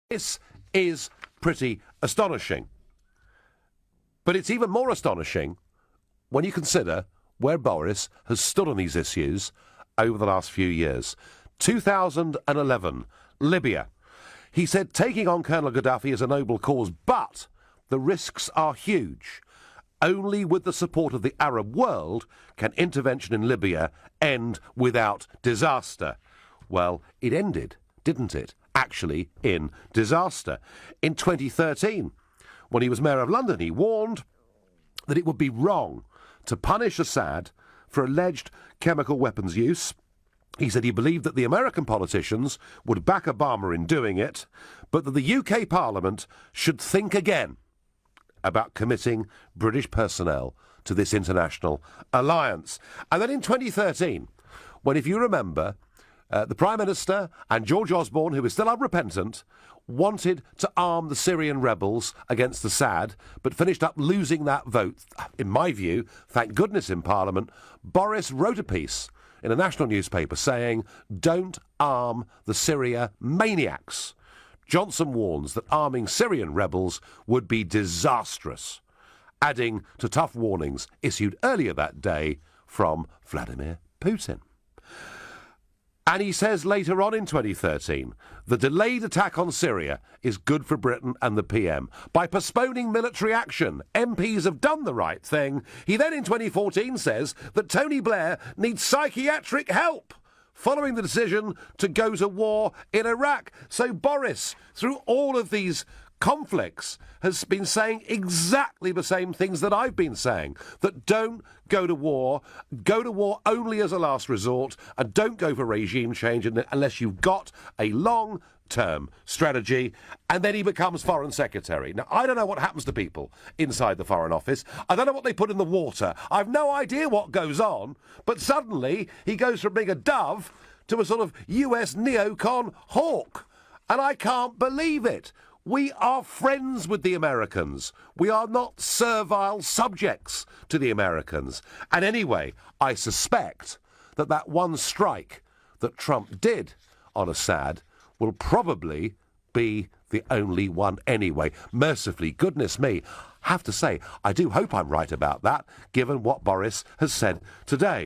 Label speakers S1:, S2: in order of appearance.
S1: This is pretty astonishing. But it's even more astonishing when you consider where Boris has stood on these issues over the last few years. 2011, Libya. He said taking on Colonel Gaddafi is a noble cause, but the risks are huge. Only with the support of the Arab world can intervention in Libya end without disaster. Well, it ended, didn't it? Actually, in disaster. In 2013, when he was Mayor of London, he warned that it would be wrong to punish Assad for alleged chemical weapons use. He said he believed that the American politicians would back Obama in doing it, but that the UK Parliament should think again about committing British personnel to this international alliance. And then in 2013, when, if you remember, the Prime Minister and George Osborne, who is still unrepentant, wanted to arm the Syrian rebels against Assad, but finished up losing that vote, in my view, thank goodness in Parliament, Boris wrote a piece in a national newspaper saying, "Don't arm the Syria maniacs." Johnson warns that arming Syrian rebels would be disastrous, adding to tough warnings issued earlier that day from Vladimir Putin. And he says later on in 2013, the delayed attack on Syria is good for Britain and the PM. By postponing military action, MPs have done the right thing. He then in 2014 says that Tony Blair needs psychiatric help following the decision to go to war in Iraq. So Boris, through all of these conflicts, has been saying exactly the same things that I've been saying, that don't go to war only as a last resort, and don't go for regime change unless you've got a long-term strategy. And then he becomes Foreign Secretary. Now, I don't know what happens to people inside the Foreign Office. I don't know what they put in the water. I've no idea what goes on, but suddenly he goes from being a dove to a sort of US neocon hawk. And I can't believe it. We are friends with the Americans. We are not servile subjects to the Americans. And anyway, I suspect that that one strike that Trump did on Assad will probably be the only one anyway. Mercifully, goodness me, have to say, I do hope I'm right about that, given what Boris has said today.